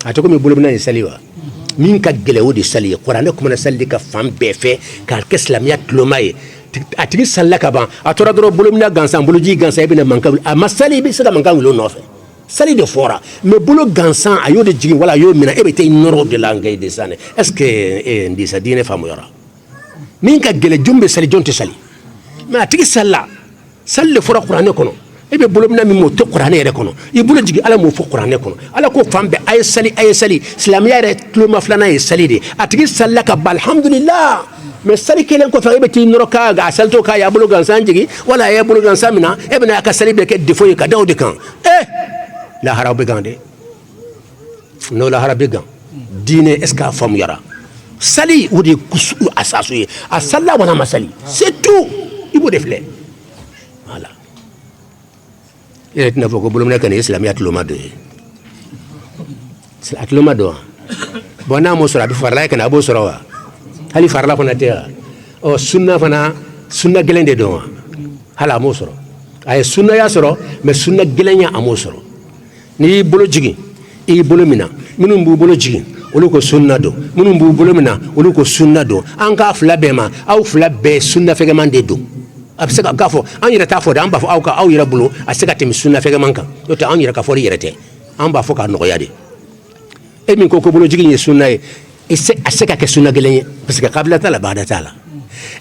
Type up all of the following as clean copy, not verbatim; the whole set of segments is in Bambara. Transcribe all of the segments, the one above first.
a to ko mi bolomina ni saliwa min ka gele o de sali qur'an ko na sali ka fam be fe ka islamiya tlomaye a tigi salla ka ban a tora doro bolomina gansan boloji gansan ibn manka a masali bi saka manka wilo no fe sali de fora mais bolo gansan ayo de jigin wala ayo mina e be tay noro de la ngay de sane est ce que ndi sa dine famu yora min ka gele jumbe sali jonte sali mais a tigi salla salle fora qur'an ko no e be bolomina mi mo to qur'an yere ko no e bolo jigi ala mo fo qur'an ko no ala ko fambe ay sali islamiya re tloma flana e sali de a tigi salla ka alhamdulillah mais sali kelen ko fa ti noroka ga salto ka ya bulu gansan jigi wala ya bulu gansan mina e bena ka sali be ke defo ka dawde kan la harabe gande no la harabe gan dine eska fam yara sali wudi kusu asasu ye asalla wana masali c'est tout ibo defle voilà et na foko bulu mena kan islamiyat loma do c'est atloma do bona mo sura bi farla kan abo sura hali farla fana te o sunna fana sunna gelende do hala mo soro ay sunna ya soro mais sunna gelenya amo soro ni bolo jigi e bolo mina minum bu bolo jigi olu ko sunna do minum bu bolo mina olu ko sunna do an ka fla be ma aw fla be sunna fege man de do abse ka gafo an yira ta fo da an ba fo aw ka aw yira bolo aseka temi sunna fege man kan to ta an yira ka fo yira te an ba fo ka no yade e min ko bolo jigi ni sunna e aseka ke sunna gelenye parce que qabla tala ba'da tala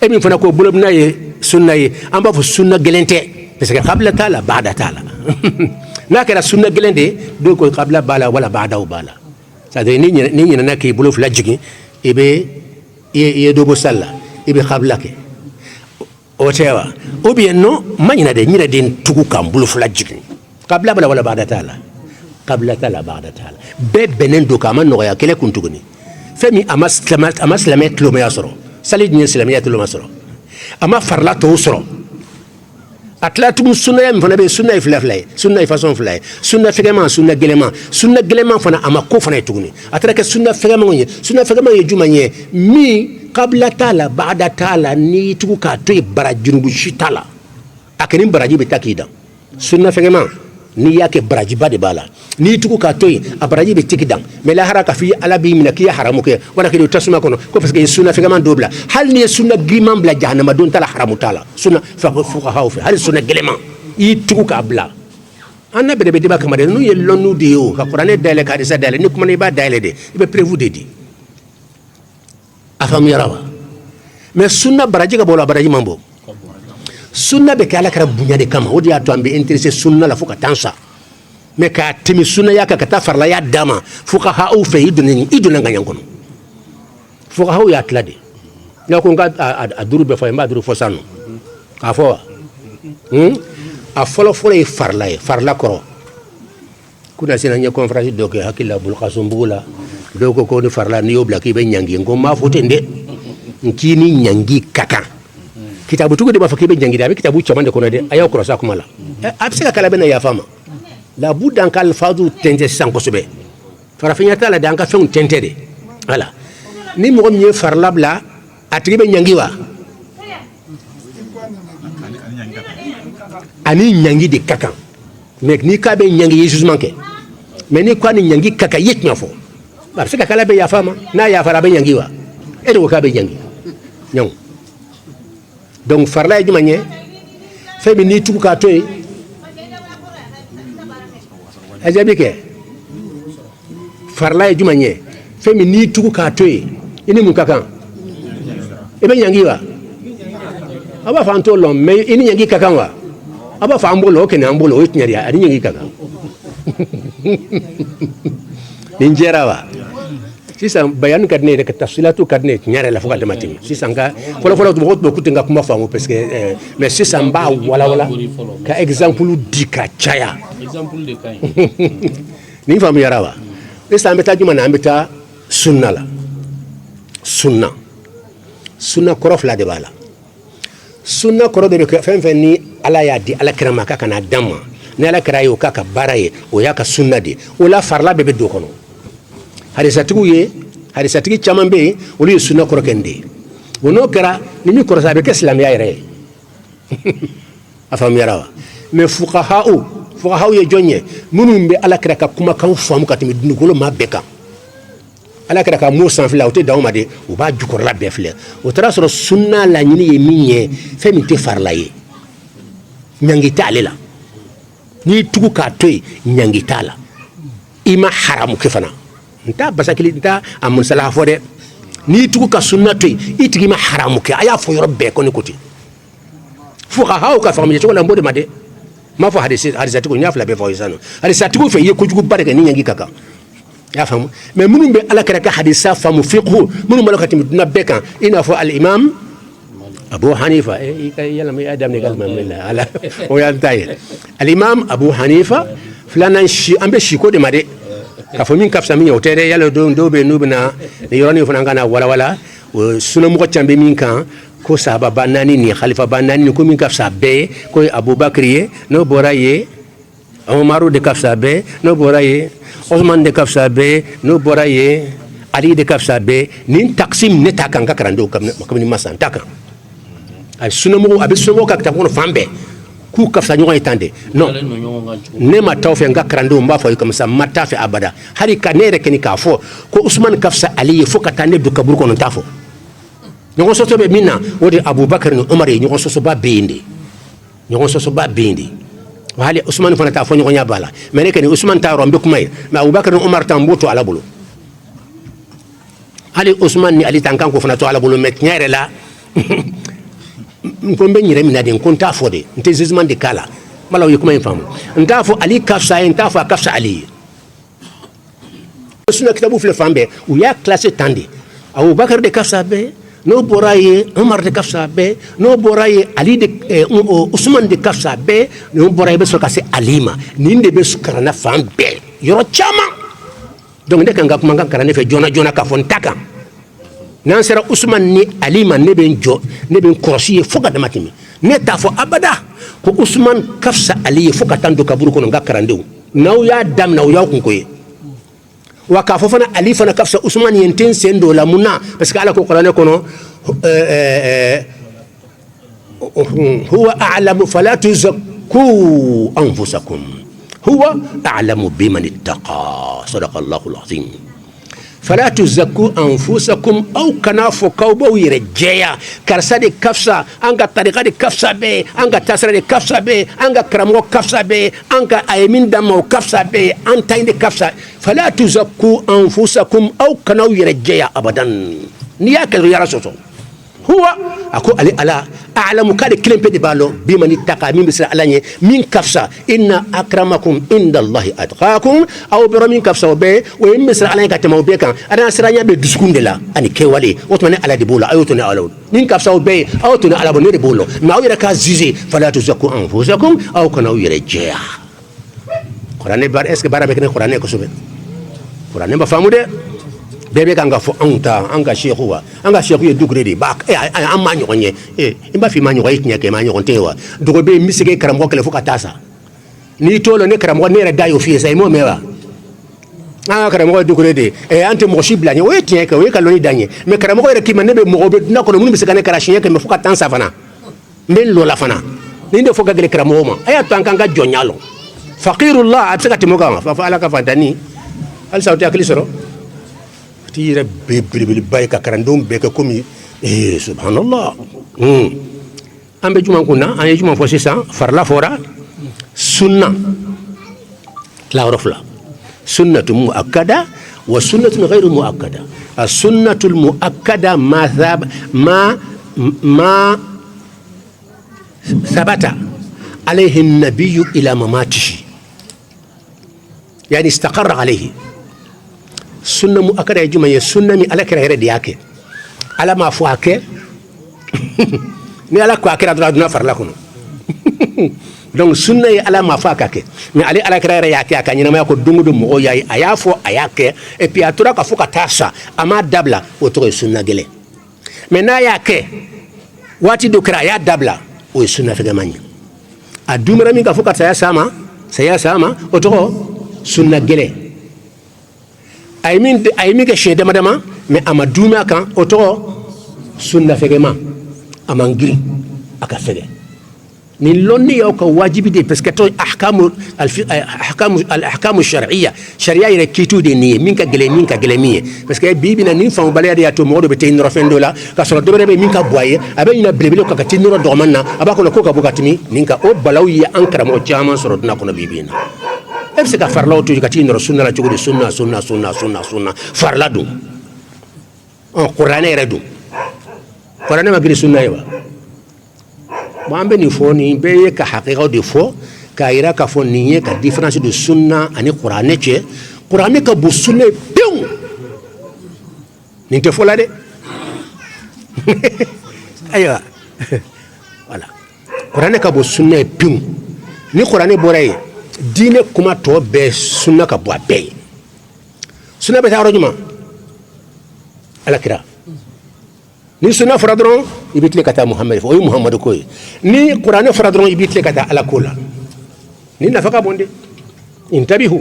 e min fana ko bolo na ye sunna ye an ba fo sunna gelente parce que qabla tala ba'da tala na kera sunna gelende do ko qabla bala wala ba'da bala ça de ni na ke bolo fla jigi e be e do bo salla e be qabla ke o tewa o bien no manyina de nyira den tugu kam bolo fla jigi qabla bala wala ba'da tala qabla tala ba'da tala be benen do kama no ya kele kuntuguni femi amas lamet lo mayasro salid ni islamiyat lo masro ama farla to sro atlatum sunna yam fana be sunna iflaflay sunna façon flay sunna gelema fana ama ko fana tuguni atraka sunna fegama ye jumanye mi qabla tala ba'da tala ni tugu ka to barajunubu shitala akeni baraji be takida sunna fegama ni yake baraji bade bala ni tuku ka toy abaraji be tikidam mais la haraka fi ala bi min ki haramu ke wana ke tasuma kono ko parce que sunna fi gaman dobla hal ni sunna gimam bla jahannama don tala haramu tala sunna fa fuqaha fi hal sunna gelema yi tuku ka bla anna be de ba kamade no ye lonu de o ka qur'ane dale ka disa dale ni kuma ne ba dale de be prévu de di afam yarawa mais sunna baraji ka bola baraji mambo sunna be kala kara bunya de kama wodi ato ambe intéressé sunna la fuka tansa me ka timi sunna yaka kata farla ya dama fuka ha au fe idun nganya kono fuka ha ya tlade na ko nga aduru be fa ma aduru fo sanu ka fo a folo e farla koro kuna sina nya conférence do ke hakilla bul qasumbula do ko ni farla ni yobla ki be nyangi ngoma fotende nkini nyangi kaka kitabu tugo de ba fakibe jangida be kitabu chamande kono de ayaw krosa kuma la absika kala bena ya fama la budan kal fadu tente sanko sube farafinya tala danka fen tente de wala ni mo mi farla bla atribe nyangiwa ani nyangi de kaka mek ni ka be nyangi yesus manke mais ni kwa ni nyangi kaka yetnya fo absika kala be ya fama na ya fara be nyangiwa edo ka be nyangi nyong donc farla e jumanye febe ni tuku ka toy ajabike farla e jumanye febe ni tuku ka toy ini mun kakan ebe nyangiwa aba fa anto lom me ini nyangi kakan wa aba fa ambolo ke na ambolo o tinyari ari nyangi kakan ninjera wa sisan bayan kadne de tafsilatu kadne nyare la fuka de matim sisan ka folo to hotbo kutenga kuma famu parce que mais sisan ba wala ka exemple di ka chaya exemple de kai ni famu yarawa sisan beta juma na beta sunna la sunna korof la de bala sunna koro de ko fen ni ala ya di ala kirama ka kana damma ne ala kirayo ka ka baraye o ya ka sunna de o la farla bebe do kono harisatigi chaman be olu sunna korokende wono kara ni mi korosa be islam ya ire afam yarawa me fuqaha fuqahaw ye jonye munum be ala kira ka kuma kan famu ka timi dugolo ma beka ala kira ka mo san fila o te dawma de o ba jukor la be file o tara soro sunna la nyini ye minye fe mi te farla ye nyangita alela ni tugu ka toy nyangita la ima haramu kefana nta basakili nta amun sala fo de ni tugu ka sunna toy itigi ma haramu ke aya fo yoro be ko ni kuti fuqahaw ka famu ye to la mbode made ma fo hadisati ko nyafla be fo yisano hadisati ko fe ye ko jugu barke ni nyangi kaka ya famu mais munum be ala kara ka hadisa famu fiqhu munum malakati duna beka ina fo al imam Abu Hanifa yalla mi adam ne galma min ala o ya taye al imam Abu Hanifa flana shi ambe shi ko de made ka fo min kafsa min yotere yalla do be nubna ni yoroni fo ngana wala suna mo chambe min kan ko sahaba banani ni khalifa banani ko min kafsa be ko Abubakar ye no boraye Umaru de kafsa be no boraye Osman de kafsa be no boraye Ali de kafsa be nin taksim ne takan ka karando kam ni masan takan ay sunomo abe sunomo ka ta kono fambe ku kafsa nyoy tande non ne ma tawfe nga karando mba fo comme ça mata fe abada hari ka nere keni ka fo ko Usman kafsa Ali fo ka tande du kabur kono tafo nyogo soso be minna wodi Abubakar no Umar nyogo soso ba bindi wali Usman fana ta fo nyogo nyabala mene keni Usman ta rombe kumay ma Abubakar no Umar tamboto ala bulu ali Usman ni ali tankan ko fana to ala bulu met nyaare la nkombe nyire minade nkonta fo de nte zizman de kala mala wi kuma infamu nta fo Ali kafsa nta fo kafsa Ali sunna kitabu fil fambe u ya classe tandi Abubakar de kafsa be no boraye Umar de kafsa be no boraye Ali de Usman de kafsa be no boraye be so kase alima ninde be sukarana fambe yoro chama donc de kanga kuma karane fe jona ka fon taka nan sera Usman ni alima ne ben korsi foka damatimi ne ta fo abada ko Usman kafsa Ali foka tando kaburu kono ngakarande naw ya dam naw ya kunkoye wa ka fo fana Ali fana kafsa Usman yenten sendo la munna parce que ala ko qur'ane kono huwa a'lamu fala tuzakku anfusakum huwa a'lamu biman ittaqa sadaqallahu alazim فلا تزكوا أنفسكم أو كنافو كوبو يرجيا كرسادي كفسا أنك طريقة دي كفسا بي أنك تسرى دي كفسا بي أنك كرمو كفسا بي أنك أيمين دمو كفسا بي أنتين دي كفسا فلا تزكوا أنفسكم أو كناو يرجيا أبدا نياك يا رسول هو أكو علي ألا أعلم كاد كلمة بدي بالو بمن اتقى من بسر علانية من كفسا إن أكرمكم عند الله أتقاكم أو برا من كفسا وبي وإن بسر علانية كتمو بيكا أنا سرانيا بدسكون دلا أني كوالي وتمنى على دبولا أو تنى على من كفسا وبي أو تنى على بني دبولا ما هو يركا زيزي فلا تزكوا أنفسكم أو كانوا يرجع قرآن بار إسك بارا بكني قرآن كسبة قرآن بفهمه ده bebe kanga fo anga sheikhu ye dugredi bak amma nyogonye imba fi ma nyogoy nyake ma nyogonte wa dugo be misige karamo kele fo katasa ni tolo ne karamo ne ra dayo fi sai mo mewa karamo dugredi ante mo shibla ni we tieke we kaloni danye me karamo re ki manebe mo be na ko mun misika ne karashiye ke me fo katansa fana men lo la fana ni ndo fo gagele karamo ma aya tankanga jonyalo faqirullah atsaka timoga fa ala ka fantani al sauti akli soro tira bibli bayka karandum beka komi subhanallah ambe juma kuna anya juma fo sisa farla fora sunna la rofla sunnatu muakkada wa sunnatu ghayru muakkada as-sunnatu al-muakkada ma ثبت عليه النبي إلى مماته يعني استقر عليه سنة مؤكدة يجمع سنة من على كره ردياك على ما فواك ni ala ko akira duna farla kono donc sunna yi ala ma fa kake mais ali ala kira yake aka nyina ma ko dungu dum o yayi ayafo ayake et puis atura ka fuka tasa ama dabla otro sunna gele mais na yake wati do kira ya dabla o sunna fe gamanya adumra mi ka fuka saya sama otro sunna gele ay min ke shede madama mais ama duma kan otro sunna fe gamanya amangiri aka fege ni lonni yaw ka wajibi de parce que to ahkamu shar'iyya sharia ire kitu de ni min ka gele mi parce que bibi na ni fam balade ya to modo be tin rofendo la ka so do be min ka boye abe ina blebele ka tin ro do manna aba ko ko ka bukatimi nin ka o balawi ankara mo jaman so na ko na bibi na e se ka farla to ka tin ro sunna la jogodi sunna farla do on qur'an ere do qur'an ma giri sunna yawa Mwambe ni fo ni be ka haqiqa de fo ka ira ka fo ni ka différence de sunna ani qur'ane che qur'ane ka bu sunna pion ni te fo la de aywa voilà qur'ane ka bu sunna pion ni qur'ane boray dine kuma to be sunna ka bu be sunna be ta rojuma ala kira ni sunna fara dron ibitle kata muhammad o muhammad ko ni qur'an fara dron ibitle kata ala kola ni nafaka bonde intabihu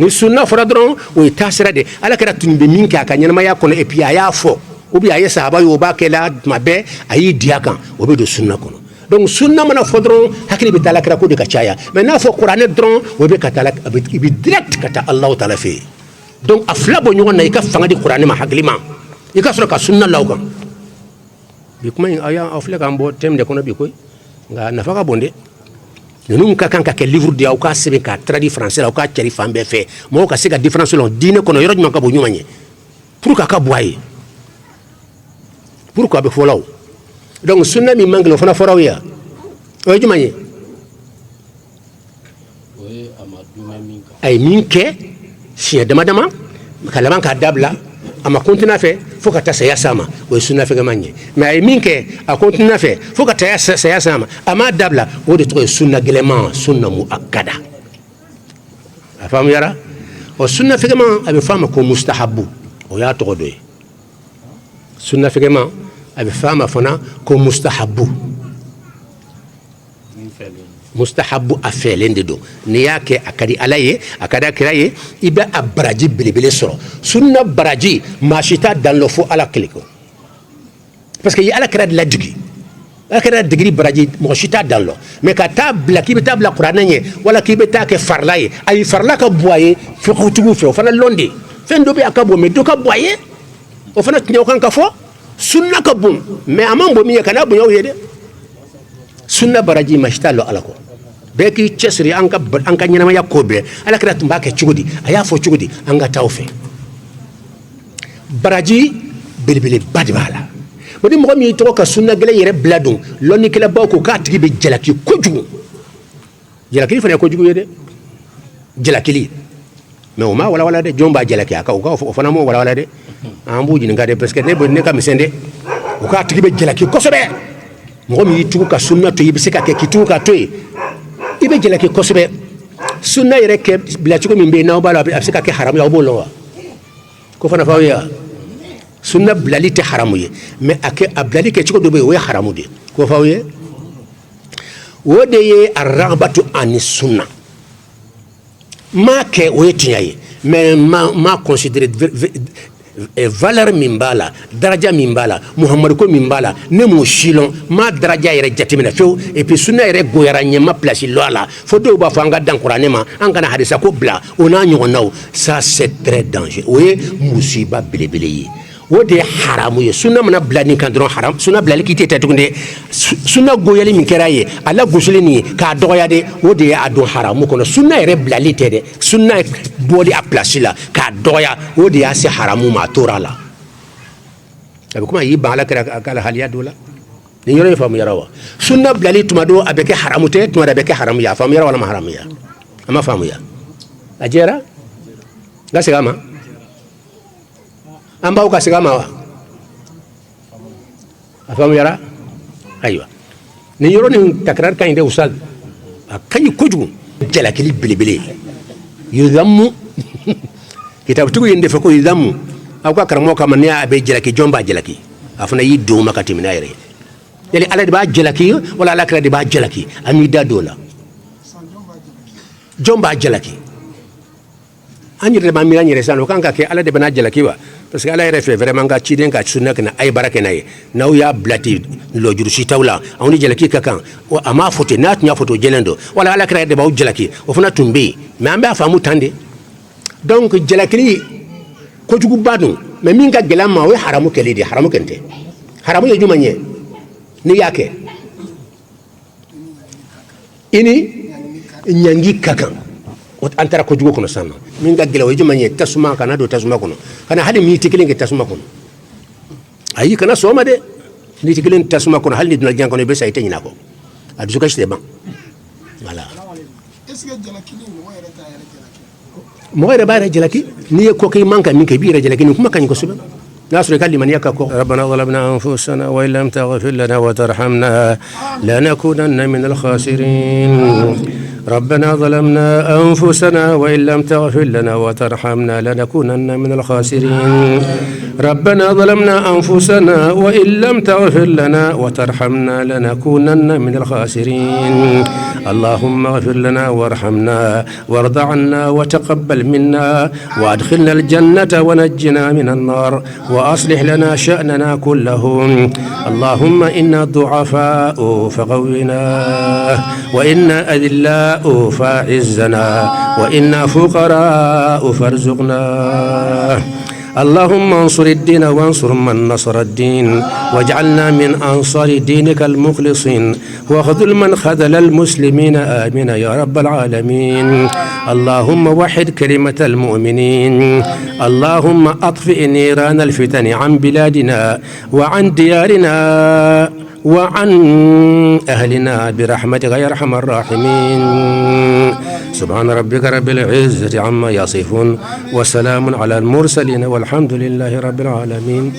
ni sunna fara dron o tasira de ala kara tunbe minka kanyana ma yakono e puis aya fo ou bien aya sahaba yo ba kela mabe ayi diakan o be do sunna kono donc sunna mana fo dron hakili be tala kara ko de kachaya mais na fo qur'an dron o be kata ibi direct kata allah taala fe donc afla bo nyona ika fanga di qur'an ma haklima ika sura ka sunna lawkan bi kuma aya afle kan bo tem de kono bi koy nga nafaka bonde nunun ka kan ka ke livre de au ka sebe ka tradi français au ka ceri fambe fe mo ka se ka différence lon dine kono yoro nyuma ka bo nyuma nye pour ka boye pourquoi be folaw donc sunna mi mangle fona foraw ya o juma nye ay minke si dama kalaman ka dabla ama continue fe fo ka ta saya sama o sunna fe gamanye mais ay minke a continue fe fo ka ta saya sama ama dabla o de to sunna gelema sunna muakkada afamu yara o sunna fe gama abe fama ko mustahabu o ya to do sunna fe gama abe fama fona ko mustahabu mustahabu afelende do ni yake akadi alaye akada kiraye ibe abraji bilibili soro sunna baraji mashita dans le faux ala kliko parce que y ala kira de la digi ala kira digri baraji mashita dans lo mais ka tabla ki tabla qur'ananye wala ki beta ke farlaye ay farla ka boye fi xutugu fe fana londi fendo be akabo me do ka boye o fana tinyo kan ka fo sunna ka bum mais amambo mi kana bu yow yede sunna baraji mashita lo ala ko beki chesri anka nyama yakobe ala kira tumba ke chugudi aya fo chugudi anga tawfe baraji bilbili badbala bodi mo mi to ka sunna gele yere bladun lonni kala bako ka tigi be jalaki kojugu jalaki fa ko jugu yede jalaki mais o ma wala de jomba jalaki aka o fana mo wala de ambuji ngade parce que ne bo ne kam sende o ka tigi be jalaki ko sobe mo mi tugu ka sunna to yibi se ka ke kitu ka toy ibe jela ke kosbe sunna yere ke bila chuko mimbe na bala afika ke haram ya bolo ko fana fawiya sunna blali te haramu ye mais ake ablali ke chuko do be we haramu de ko fawiye wode ye arabatu ani sunna ma ke o yetiyaye mais ma considérer valeur mimbala daraja mimbala muhammad ko mimbala ne mo shilon ma daraja yere jatimina few et puis sunna yere goyara nyama place loala fo do ba fanga dan qur'ane ma an kana hadisa ko bla ona nyonaw ça c'est très dangereux oui musiba bilibili wode haramu ye sunna mana blani kan dron haram sunna blali kite tetunde sunna goyali min keraye ala gusuli ni ka doya de wode ya adu haramu kono sunna yere blali tede sunna bodi a place la ka doya wode ya se haramu ma torala abe kuma yi ba ala kala haliya dola ni yoro famu yarawa sunna blali tumado abeke haramu te tumada abeke haramu ya famu yarawa wala haramu ya ama famu ya ajera gasigama amba uka sigama wa afamu yara aywa ni yoro ni takrar kan inde usal akanyi koju jala kili bilibili yudamu kitabu tugu inde fako yudamu auka karamo kama ne abe jala ki jomba jala ki afuna yi do makati mina yare yali ala de ba jala ki wala ala kra de ba jala ki ami da dola jomba jala ki anyi de ba mi anyi resano kanka ke ala de bana jala ki wa parce que ala yɛrɛ fɛ vraiment ka ciden ka sunna kana ay baraka na ye n'aw y'a bilati lo jurusi tawla aw ni jalaki ka kan a ma foto n'a tun y'a foto jɛlen don wala ala kɛra de b'aw jalaki o fana tun bɛ yen mais an b'a faamu tan de donc jalakili kojuguba don mais min ka gɛlɛn ma o ye haramu kɛli de haramu kɛn tɛ haramu ye jumɛn ye n'i y'a kɛ i ni ɲangi ka kan an taara kojugu kɔnɔ sisan nɔ min ka gɛlɛn o ye jumɛn ye tasuma kana don tasuma kɔnɔ kana hali miniti kelen kɛ tasuma kɔnɔ ayi kana sɔn o ma dɛ miniti kelen tasuma kɔnɔ hali ni donna diɲɛ kɔnɔ i bɛ sa i tɛ ɲinɛ a kɔ a dusukasi tɛ ban voilà. mɔgɔ yɛrɛ b'a yɛrɛ jalaki n'i ye ko kɛ i man ka min kɛ i b'i yɛrɛ jalaki nin kuma ka ɲi kosɛbɛ n'a sɔrɔ i ka limaniya ka kɔ rabbana zalamna anfusana wa in lam taghfir lana wa tarhamna lanakunanna min al-khasirin ربنا ظلمنا أنفسنا وإن لم تغفر لنا وترحمنا لنكونن من الخاسرين ربنا ظلمنا أنفسنا وإن لم تغفر لنا وترحمنا لنكونن من الخاسرين اللهم اغفر لنا وارحمنا وارض عنا وتقبل منا وادخلنا الجنة ونجنا من النار وأصلح لنا شأننا كله اللهم إنا ضعفاء فقونا وإنا أذلاء فاعزنا وإنا فقراء فارزقنا اللهم انصر الدين وانصر من نصر الدين واجعلنا من أنصار دينك المخلصين وخذل من خذل المسلمين آمين يا رب العالمين اللهم وحد كلمة المؤمنين اللهم أطفئ نيران الفتن عن بلادنا وعن ديارنا وعن أهلنا برحمتك يا أرحم الراحمين سبحان ربك رب العزة عما يصفون وسلام على المرسلين والحمد لله رب العالمين.